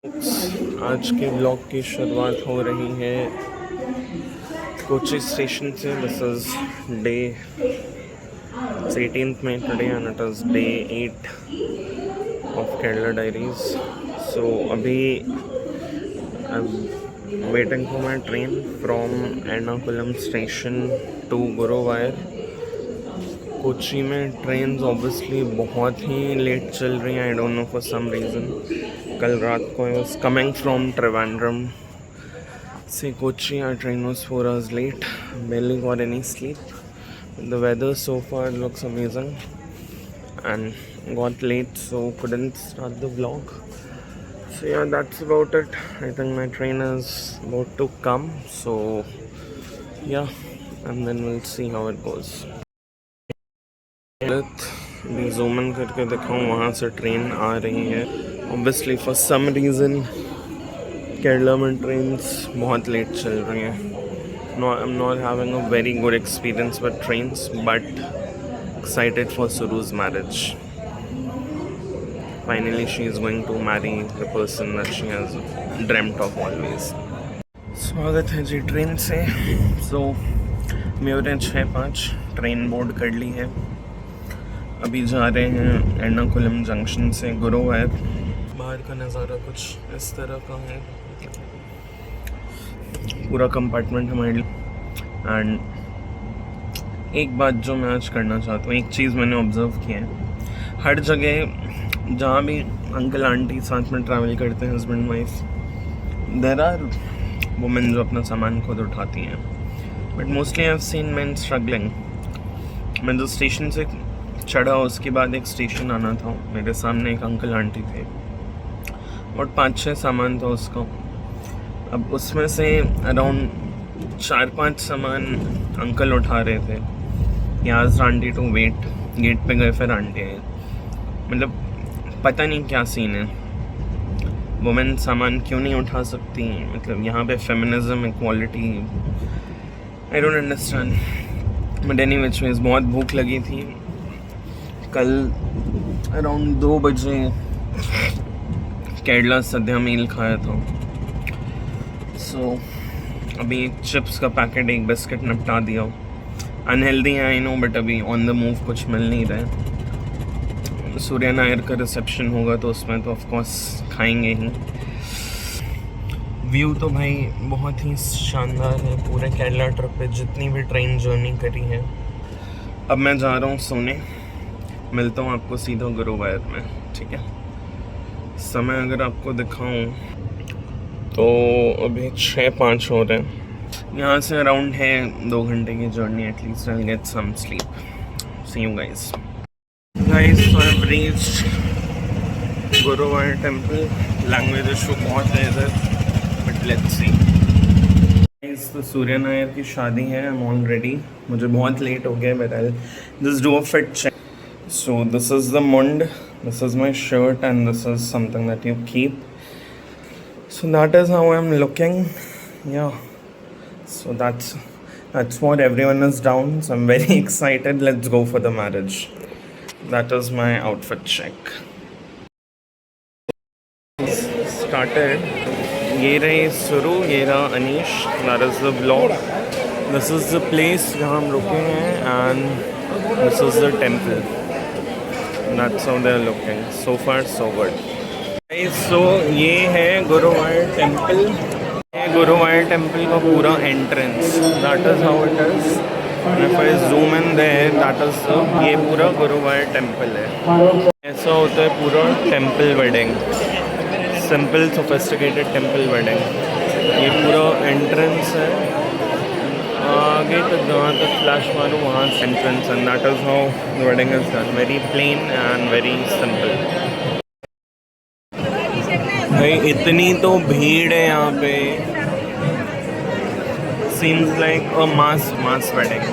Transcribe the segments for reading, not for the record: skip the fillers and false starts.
आज के ब्लॉग की शुरुआत हो रही है कोची स्टेशन से। This is day 18th May today and it is day 8 of Kerala Diaries. So अभी I'm waiting for my train from Ernakulam station to Guruvayur. Kochi में ट्रेन्स ऑब्वियसली बहुत ही लेट चल रही हैं। I don't know for some reason. कल रात को I was coming from Trivandrum से Kochi, our train was 4 hours late. Barely got any sleep. The weather so far looks amazing and got late so couldn't start the vlog. So yeah, that's about it. I think my train is about to come, so yeah, and then we'll see how it goes. भी zoom in करके दिखाऊँ, वहाँ से train आ रही है। Obviously for some reason Kerala में trains बहुत लेट चल रही हैं। No, I am not having a very good experience with trains, but excited for Suruj marriage. Finally she is going to marry the person that she has dreamed of always. स्वागत है जी train से। सो मेरे 6:05 train board कर ली है। अभी जा रहे हैं एर्नाकुलम जंक्शन से गुरुवायूर। बाहर का नज़ारा कुछ इस तरह का है, पूरा कंपार्टमेंट हमारे लिए। एंड एक बात जो मैं आज करना चाहता हूँ, एक चीज़ मैंने ऑब्ज़र्व किया है, हर जगह जहाँ भी अंकल आंटी साथ में ट्रैवल करते हैं, husband wife, there are women जो अपना सामान खुद उठाती हैं, but mostly I have seen men struggling. मैं जो स्टेशन से चढ़ा उसके बाद एक स्टेशन आना था, मेरे सामने एक अंकल आंटी थे और 5-6 सामान था उसका। अब उसमें से अराउंड 4-5 सामान अंकल उठा रहे थे। यहाँ आंटी टू वेट, गेट पे गए, फिर आंटी आए। मतलब पता नहीं क्या सीन है, वुमेन सामान क्यों नहीं उठा सकती। मतलब यहाँ पे feminism, equality, I don't understand. But any which ways बहुत भूख लगी थी। कल अराउंड 2 बजे केरला सद्या मील खाया था। सो अभी चिप्स का पैकेट, एक बिस्किट निपटा दिया। अनहेल्दी है आई नो, बट अभी ऑन द मूव कुछ मिल नहीं रहा। सूर्या नायर का रिसेप्शन होगा तो उसमें तो ऑफकोर्स खाएंगे ही। व्यू तो भाई बहुत ही शानदार है पूरे केरला ट्रिप पे, जितनी भी ट्रेन जर्नी करी है। अब मैं जा रहा हूँ सोने, मिलता हूँ आपको सीधा गुरुवायूर में, ठीक है। समय अगर आपको दिखाऊं तो अभी 6:05 हो रहे हैं। यहाँ से अराउंड है 2 घंटे की journey. At least I will get some sleep. See you guys. Guys I have reached Guruvayur temple. Language issue बहुत है इधर, बट लेट्स सी। गाइस तो सूर्या नायर की शादी है। I am all ready. मुझे बहुत लेट हो गया, but I will just do a fit check. So this is the mund, this is my shirt, and this is something that you keep. So that is how I'm looking. Yeah. So that's what everyone is down. So I'm very excited. Let's go for the marriage. That is my outfit check. Started. ये रहे सुरु, ये रहा Anish. That is the vlog. This is the place जहाँ हम रुके हैं, and this is the temple. That's how they're looking. So far so good. So ये है गुरुवायूर टेम्पल। ये गुरुवायूर टेम्पल का पूरा entrance. That is how it is. If I zoom in there, that is ये पूरा गुरुवायूर टेम्पल है। ऐसा होता है पूरा temple wedding, simple sophisticated temple wedding. ये पूरा एंट्रेंस है। आगे तक जहाँ तक फ्लैश मारूँ वहाँ entrance, and that is how the wedding is done. Very plain and very simple. भाई इतनी तो भीड़ है यहाँ पे, seems like a mass wedding.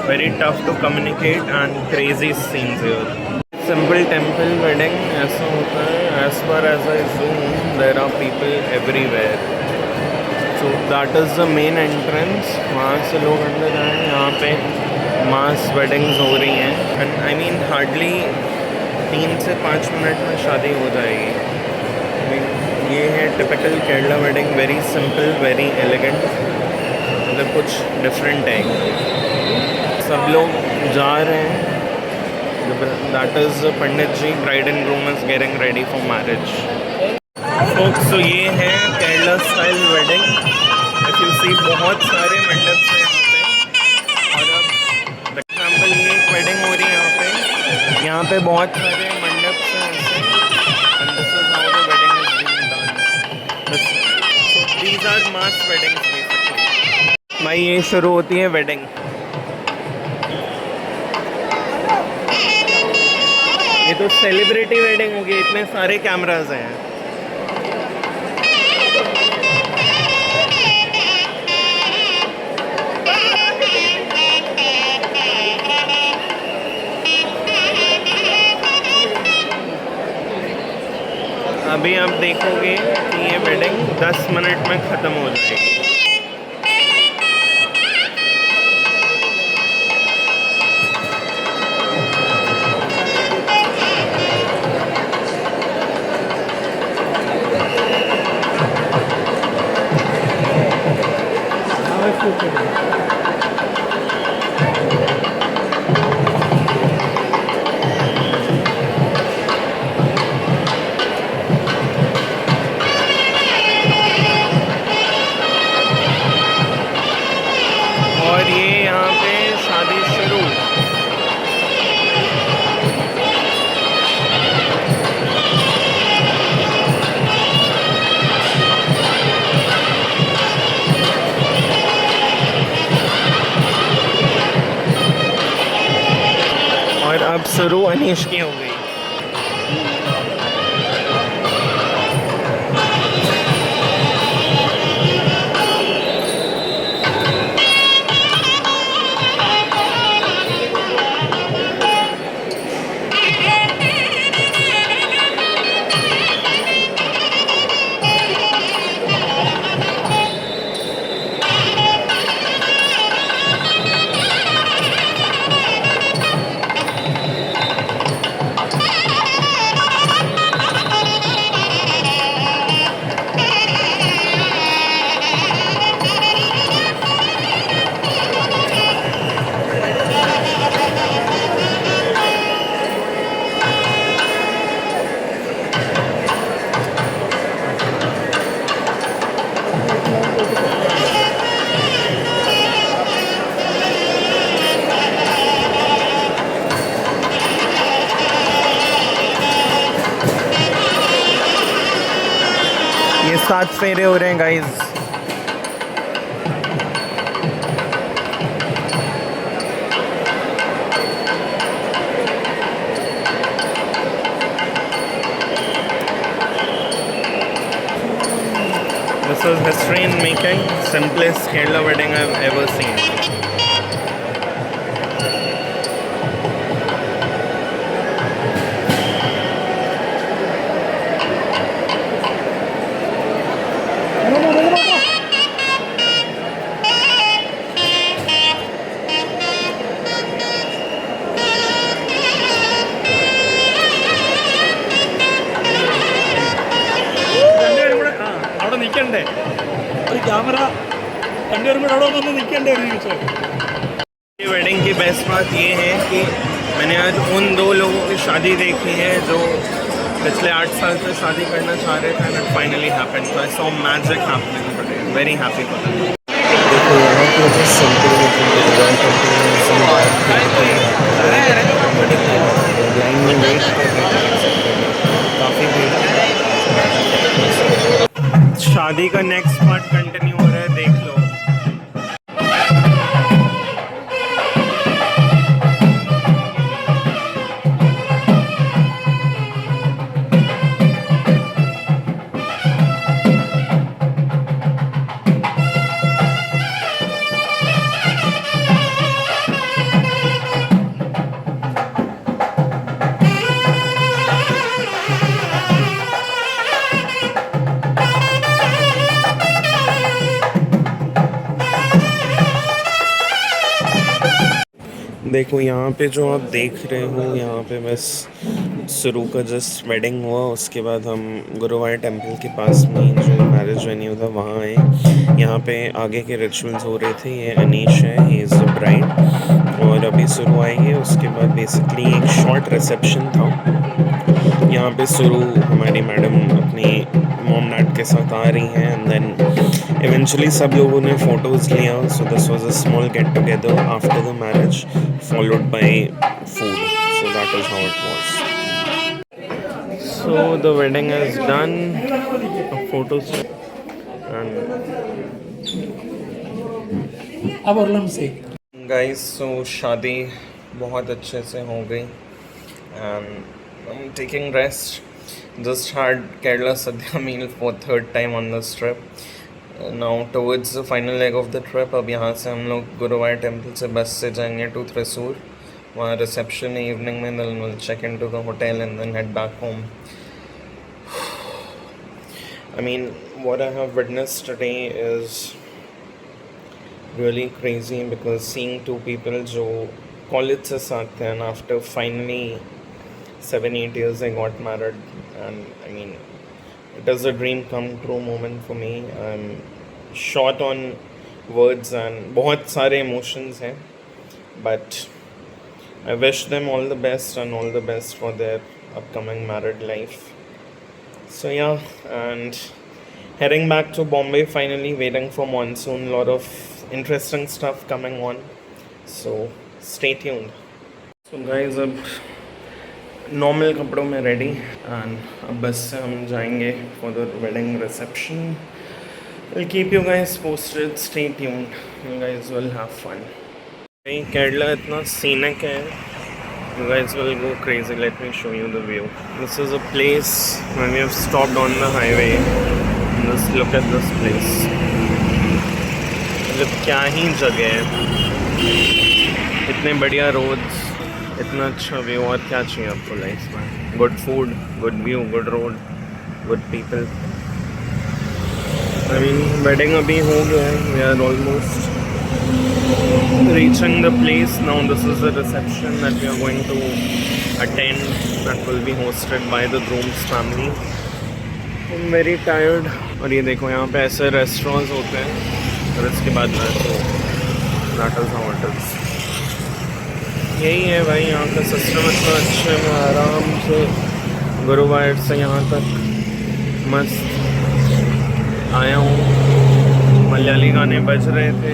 Very tough to communicate and crazy scenes here. Simple temple wedding ऐसा होता है। As far as I zoom, there are people everywhere. So that is the main entrance. वहाँ से लोग अंदर आए। यहाँ पे मास वेडिंग्स हो रही हैं, एंड आई मीन हार्डली 3 से 5 मिनट में शादी हो जाएगी। ये है typical Kerala wedding, very simple, very elegant, मतलब कुछ डिफरेंट है। सब लोग जा रहे हैं। That is pandit ji, bride and groom is getting ready for marriage. Folks, तो ये है Kerala style wedding. If you see बहुत सारे मंडप हैं यहाँ पे। और अब फॉर एग्जाम्पल ये एक वेडिंग हो रही है यहाँ पे। यहाँ पे बहुत सारे मंडप हैं ऐसे। And this is how the wedding is being done. So these are mass weddings basically. भाई ये शुरू होती है वेडिंग। ये तो सेलिब्रिटी वेडिंग होगी, इतने सारे कैमराज हैं। अभी आप देखोगे कि ये वेडिंग 10 मिनट में ख़त्म हो जाएगी। और ये यहाँ पे शादी शुरू। और अब शुरू अनीश की हो गई। ये 7 फेरे हो रहे हैं guys. This is history in making. Simplest Kerala wedding I've ever seen. Wedding की बेस्ट बात ये है कि मैंने आज उन 2 लोगों की शादी देखी है जो पिछले 8 साल से शादी करना चाह रहे थे, and finally happened. So I saw magic happening today. Very happy for them. देखो यहाँ पे जो सिंपल लाइन में वेट कर रहे हैं, काफ़ी भीड़ है। शादी का नेक्स्ट पार्ट कंटिन्यू हो रहा है, देख लो। देखो यहाँ पे जो आप देख रहे हो, यहाँ पे बस शुरू का जस्ट वेडिंग हुआ, उसके बाद हम गुरुवार टेम्पल के पास में जो मैरिज वेन्यू था वहाँ आए। यहाँ पे आगे के रिचुअल्स हो रहे थे। ये अनीश है, ही इज़ द ब्राइड, और अभी शुरू आएगी। उसके बाद बेसिकली एक शॉर्ट रिसेप्शन था। यहाँ पे शुरू हमारी मैडम अपनी मॉम डैड के साथ आ रही हैं, एंड देन इवेंचुअली सब लोगों ने फ़ोटोज़ लिया। So this was a small get together after the marriage followed by food. So that is how it was. So the wedding is done. Photos and अब और से guys, so शादी बहुत अच्छे से हो गई and I'm taking rest. Just had Kerala Sadhya meal for third time on this trip. Now towards the final leg of the trip, अब यहाँ से हम लोग गुरुवार टेम्पल से बस से जाएंगे टू थ्रिसूर। वहाँ रिसेप्शन है इवनिंग में, then we'll check into the hotel and then head back home. I mean, what I have witnessed today is really crazy, because seeing two people जो college से साथ थे and after finally 7-8 years they got married, and I mean it is a dream come true moment for me. I'm short on words and बहुत सारे emotions हैं, but I wish them all the best and all the best for their upcoming married life. So yeah, and heading back to Bombay finally, waiting for monsoon. Lot of interesting stuff coming on. So stay tuned. So guys, अब normal कपड़ों में ready and अब बस से हम जाएंगे for the wedding reception. I'll keep you guys posted. Stay tuned. You guys will have fun. Kerala इतना scenic है. You guys will go crazy. Let me show you the view. This is a place when we have stopped on the highway. Just look at this place. मतलब क्या ही जगह है, इतने बढ़िया roads, इतना अच्छा व्यू, और क्या चाहिए आपको लाइफ में? Good food, good view, good road, good people. I mean wedding अभी हो गया है, we are almost reaching the place now. This is the reception that we are going to attend, that will be hosted by the groom's family. I'm very tired. और ये देखो यहाँ पे ऐसे रेस्टोरेंट्स होते हैं और इसके बाद में तो that is how it is. यही है भाई यहाँ का सिस्टम, इतना अच्छे में आराम से गुरुवार से यहाँ तक मस्त आया हूँ। मलयाली गाने बज रहे थे।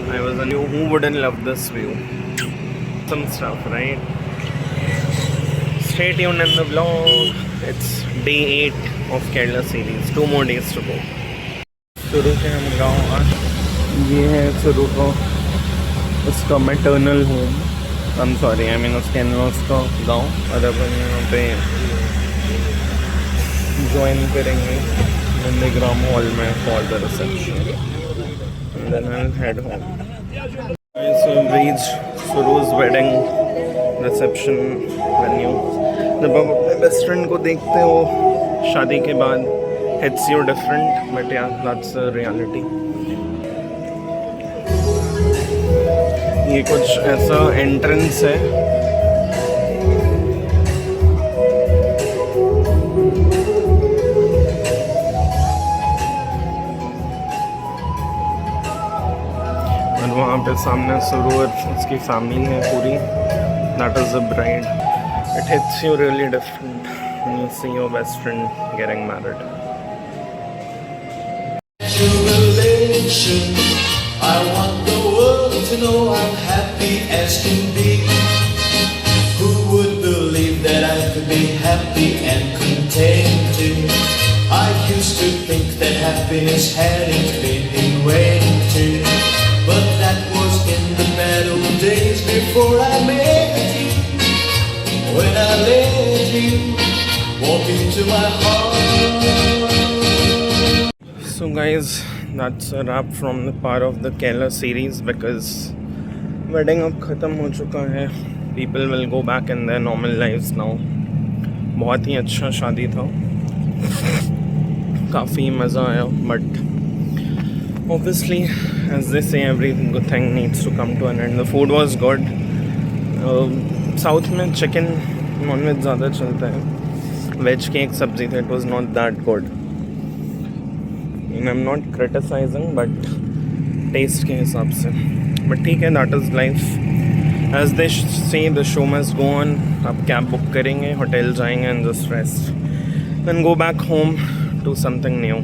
I was like, who wouldn't love this view? Some stuff, right? Stay tuned in the vlog. It's day 8 of Kerala series. 2 more days to go. शुरू से हम गाँव आ, ये है शुरू का उसका maternal home. I'm sorry, I mean उसके in-laws का गाँव, और अब हम यहाँ पे join करेंगे नंदीग्राम हॉल में for the reception. And then I'll head home. So we've reached Suru's wedding reception venue. जब आप अपने बेस्ट फ्रेंड को देखते हो शादी के बाद, hits you different, but yeah, that's the reality. ये कुछ ऐसा entrance है, वहाँ पे सामने सुरू और उसकी फैमिली है पूरी. That is the bride. It hits you really different when you see your best friend getting married. I want the world to know I'm happy as can be. Who would believe that I could be happy and contented? I used to think that happiness hadn't been invented, but that was in the bad old days before I met you. When I let you walk into my heart. So guys, that's a wrap from the part of the Kerala series, because wedding अब ख़त्म हो चुका है. People will go back in their normal lives now. बहुत ही अच्छा शादी था, काफ़ी मज़ा आया, but obviously as they say every good thing needs to come to an end. The food was good. South में चिकन नॉन वेज ज़्यादा चलता है. वेज की एक सब्जी थी, it was not that good. I am not criticising but test के हिसाब से. बट ठीक है, that is life. As they से the show must go on. आप कैब बुक करेंगे, होटल जाएंगे and just rest, then go back home to something new.